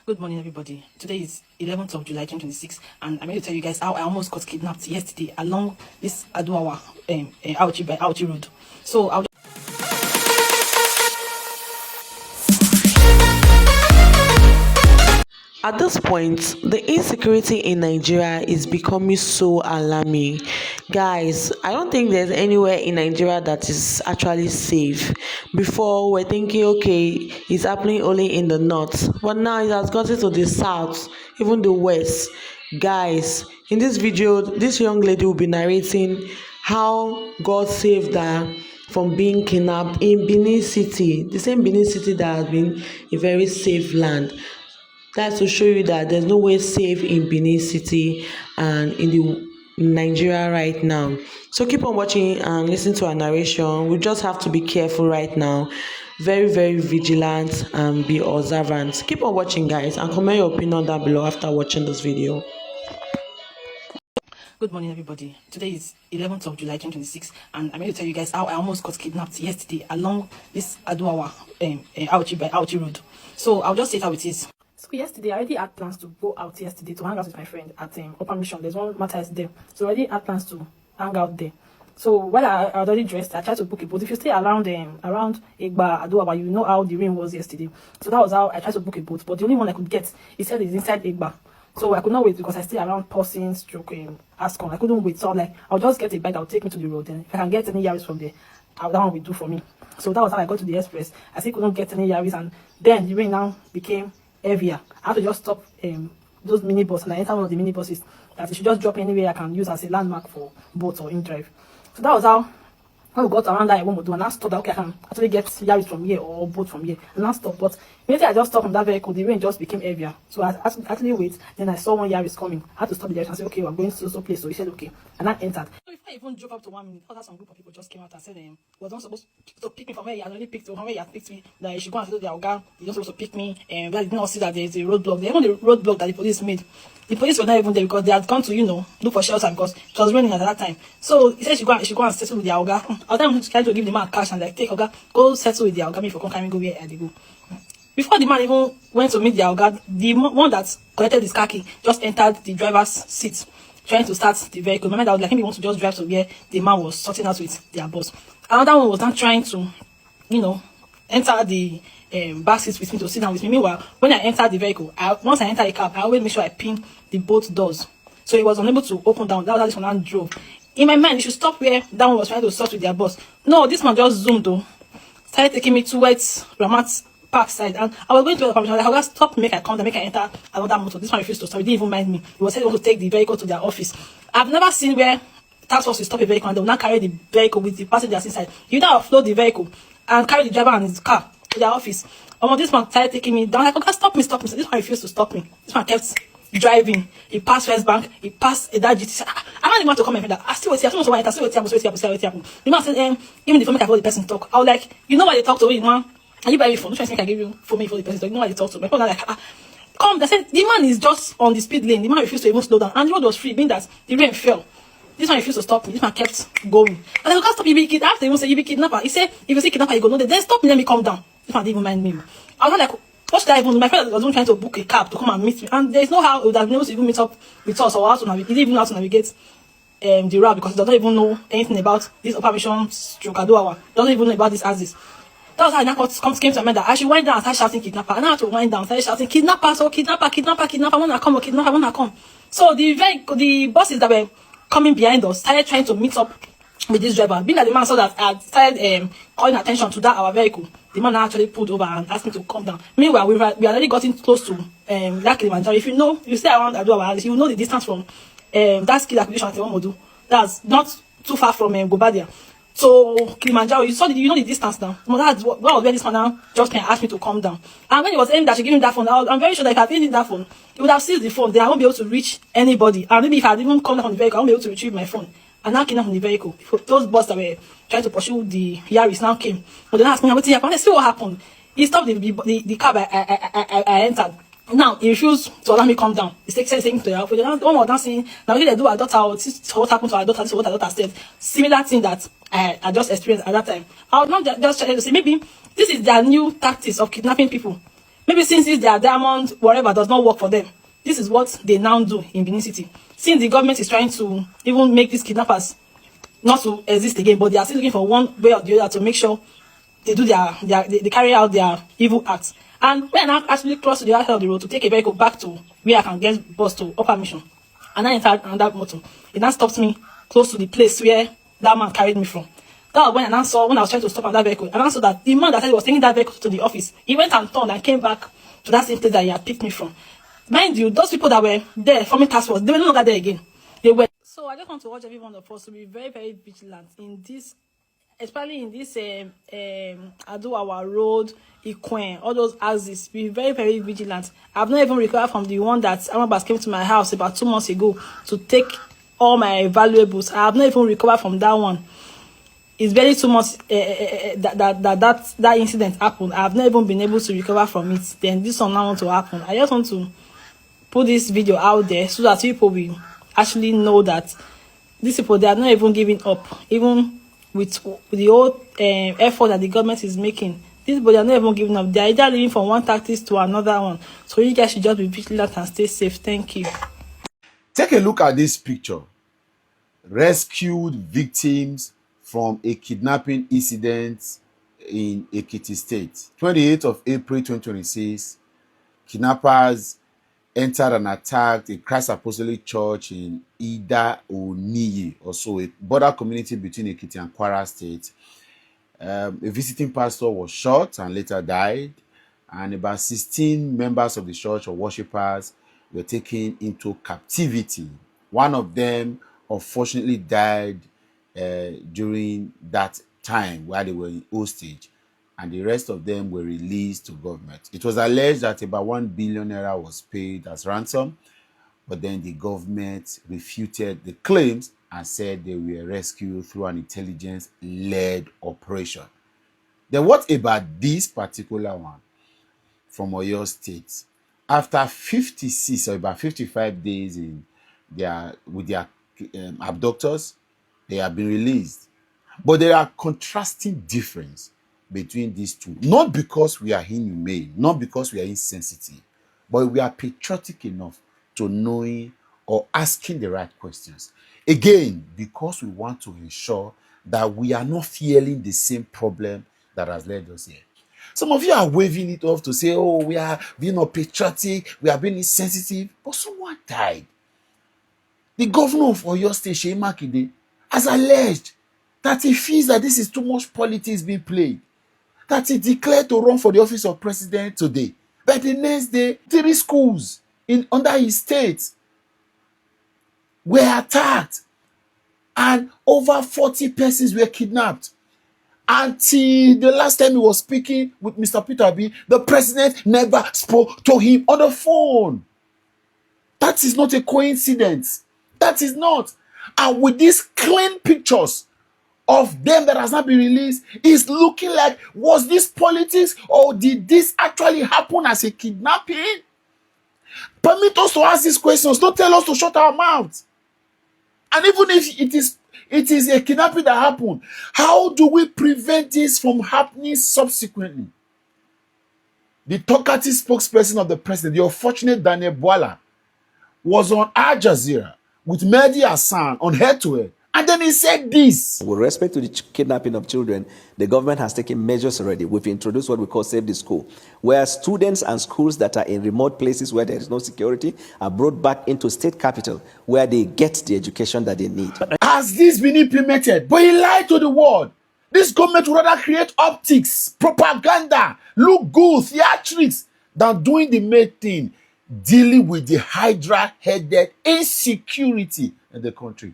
Good morning, everybody. Today is 11th of July 2026, and I'm here to tell you guys how I almost got kidnapped yesterday along this Aduawa Auchi by Auchi Road. So I'll At this point, the insecurity in Nigeria is becoming so alarming. Guys, I don't think there's anywhere in Nigeria that is actually safe. Before, we're thinking, okay, it's happening only in the north, but now it has gotten to the south, even the west. Guys, in this video, this young lady will be narrating how God saved her from being kidnapped in Benin City, the same Benin City that has been a very safe land. That's to show you that there's no way safe in Benin City and in the Nigeria right now. So keep on watching and listen to our narration. We just have to be careful right now. Very, very vigilant and be observant. Keep on watching, guys, and comment your opinion down below after watching this video. Good morning, everybody. Today is 11th of July 2026, and I'm here to tell you guys how I almost got kidnapped yesterday along this Aduawa Auchi by Auchi Road. So I'll just say it how it is. So yesterday, I already had plans to go out yesterday to hang out with my friend at Upper Mission. There's one Matthias there. So I already had plans to hang out there. So while I already dressed, I tried to book a boat. If you stay around Egba, Aduawa, you know how the rain was yesterday. So that was how I tried to book a boat. But the only one I could get, he said, is inside Egba. So I could not wait because I stay around Pausing, Ascon. I couldn't wait. So I'm like, I'll just get a bike that will take me to the road. And if I can get any Yaris from there, that one will do for me. So that was how I got to the express. I still couldn't get any Yaris. And then the rain now became heavier. I had to just stop those minibus, and I entered one of the minibuses that it should just drop anywhere I can use as a landmark for boats or in drive. So that was how when we got around that Iwomodu, and I stopped that okay, I can actually get Yaris from here or boat from here, and I stopped. But immediately I just stopped from that vehicle, the rain just became heavier. So I actually wait. Then I saw one Yaris coming. I had to stop the Yaris and say, okay, we're going to so place. So he said, okay, and I entered. So if I even drove up to 1 minute, some group of people just came out and said, was not supposed to pick me from where he had already picked me, from where he had picked me. That he should go and say to their organ. They don't supposed to pick me, and but I did not see that there's a roadblock. Even the roadblock that the police made. The police were not even there because they had gone to, look for shelter because it was raining at that time. So he said she go and settle with their Oga. I was trying to give the man cash and like take Oga, go settle with their Oga, me for come go where they go. Before the man even went to meet their Oga, the one that collected his car key just entered the driver's seat, trying to start the vehicle. Remember that was like him, he wants to just drive to where the man was sorting out with their boss. Another one was not trying to, enter the back seat with me to sit down with me. Meanwhile, when I entered the vehicle, once I enter a cab, I always make sure I pin the both doors. So he was unable to open down. That was how this one drove. In my mind, he should stop where that one was trying to sort with their boss. No, this man just zoomed though. Started taking me towards Ramat Park side. And I was going to the permission. I was stop, make I come, make I enter another motor. This one refused to stop. He didn't even mind me. He was saying he wanted to take the vehicle to their office. I've never seen where task force will stop a vehicle and they will not carry the vehicle with the passengers inside. You now offload the vehicle and carry the driver and his car to their office. This man started taking me down. Like, okay, stop me. So this one refused to stop me. This man kept driving. He passed First Bank. He passed that GT. I don't even want to come and that. I still wait here. I still wait here. The man said, even the phone make I the person talk. I was like, you know why they talk to me, man? And you buy me phone. Don't try to think I give you for me for the person talk. You know why they talk to me? My phone like, come. They said the man is just on the speed lane. The man refused to even slow down, and the road was free, meaning that the rain fell. This one refused to stop me. This man kept going. And I can't stop you be kidnapper. After even say you be kidnapper, he said if you say kidnapper, you go no. Then stop me. Let me come down. This man didn't even mind me. I was not like, what should I even do? My friend was even trying to book a cab to come and meet me, and there's no how he would have been able to even meet up with us or how to navigate. He didn't even know how to navigate the route because he doesn't even know anything about this Upper Mission stroke Aduawa. Doesn't even know about this axis. That was how I now came to my mind that I should wind down and start shouting kidnapper. And I had to wind down, start shouting kidnapper, so kidnapper, when I come, kidnapper, when I come. So the buses that were coming behind us started trying to meet up with this driver. Being that the man saw that I had started calling attention to that our vehicle, the man actually pulled over and asked me to come down. Meanwhile, we already gotten close to that Kilimanjaro. If you stay around Aduawa, you know the distance from that skill acquisition at Iwomodu. That's not too far from Gobadia. So Kilimanjaro, you know the distance now. Well, that's what was where this man now just asked me to come down. And when he was saying that she gave him that phone, I'm very sure that if I had given that phone, he would have seized the phone. Then I won't be able to reach anybody. And maybe if I had even come down from the vehicle, I won't be able to retrieve my phone. And now came down from the vehicle. Those boys that were trying to pursue the Yaris now came. But then asked me, what happened? I see what happened. He stopped the cab I entered. Now he refused to allow me come down. He said to the outfit. One was dancing. Now he do our daughter. This is what happened to our daughter. This is what our daughter said. Similar thing that I just experienced at that time. I was not just trying to say maybe this is their new tactics of kidnapping people. Maybe since this their diamond whatever does not work for them, this is what they now do in Benin City. Since the government is trying to even make these kidnappers not to exist again, but they are still looking for one way or the other to make sure they do they carry out their evil acts. And when I actually cross to the other side of the road to take a vehicle back to where I can get bus to Upper Mission, and I entered another motor, it now stopped me close to the place where that man carried me from. That was when I saw, when I was trying to stop at that vehicle, and I saw that the man that said he was taking that vehicle to the office, he went and turned and came back to that same place that he had picked me from. Mind you, those people that were there forming task force, they were no longer there again. They were. So I just want to urge every one of us to be very, very vigilant in this, especially in this Aduawa Road, Ikwen, all those houses. Be very, very vigilant. I've not even recovered from the one that Amabas came to my house about 2 months ago to take all my valuables. I have not even recovered from that one. It's barely 2 months that incident happened. I have not even been able to recover from it. Then this one now want to happen. I just want to put this video out there so that people will actually know that these people, they are not even giving up, even with the whole effort that the government is making. These people, they are not even giving up. They are either living from one tactics to another one. So you guys should just be vigilant and stay safe. Thank you. Take a look at this picture. Rescued victims from a kidnapping incident in Ekiti State. 28th of April 2026, kidnappers entered and attacked a Christ Apostolic Church in Ida Oniyi, also a border community between Ekiti and Kwara State. A visiting pastor was shot and later died, and about 16 members of the church or worshippers were taken into captivity. One of them unfortunately died during that time while they were in hostage, and the rest of them were released to government. It was alleged that about 1 billion naira was paid as ransom, but then the government refuted the claims and said they were rescued through an intelligence-led operation. Then what about this particular one from Oyo State? After 56 or about 55 days with their abductors, they have been released. But there are contrasting differences between these two. Not because we are inhumane, not because we are insensitive, but we are patriotic enough to knowing or asking the right questions. Again, because we want to ensure that we are not feeling the same problem that has led us here. Some of you are waving it off to say, oh, we are being unpatriotic, we are being insensitive, but someone died. The governor of Oyo State, Seyi Makinde, has alleged that he feels that this is too much politics being played, that he declared to run for the office of president today. But the next day, 3 schools under his state were attacked and over 40 persons were kidnapped. Until the last time he was speaking with Mr. Peter B, the president never spoke to him on the phone. That is not a coincidence. That is not. And with these clean pictures of them that has not been released, is looking like, was this politics or did this actually happen as a kidnapping? Permit us to ask these questions. Don't tell us to shut our mouths. And even if it is a kidnapping that happened, how do we prevent this from happening subsequently? The talkative spokesperson of the president, the unfortunate Daniel Bwala, was on Al Jazeera with Mehdi Hassan on head-to-head. And then he said this. With respect to the kidnapping of children, the government has taken measures already. We've introduced what we call Save the School, where students and schools that are in remote places where there is no security are brought back into state capital where they get the education that they need. Has this been implemented? But he lied to the world. This government would rather create optics, propaganda, look good, theatrics, than doing the main thing, dealing with the hydra-headed insecurity in the country.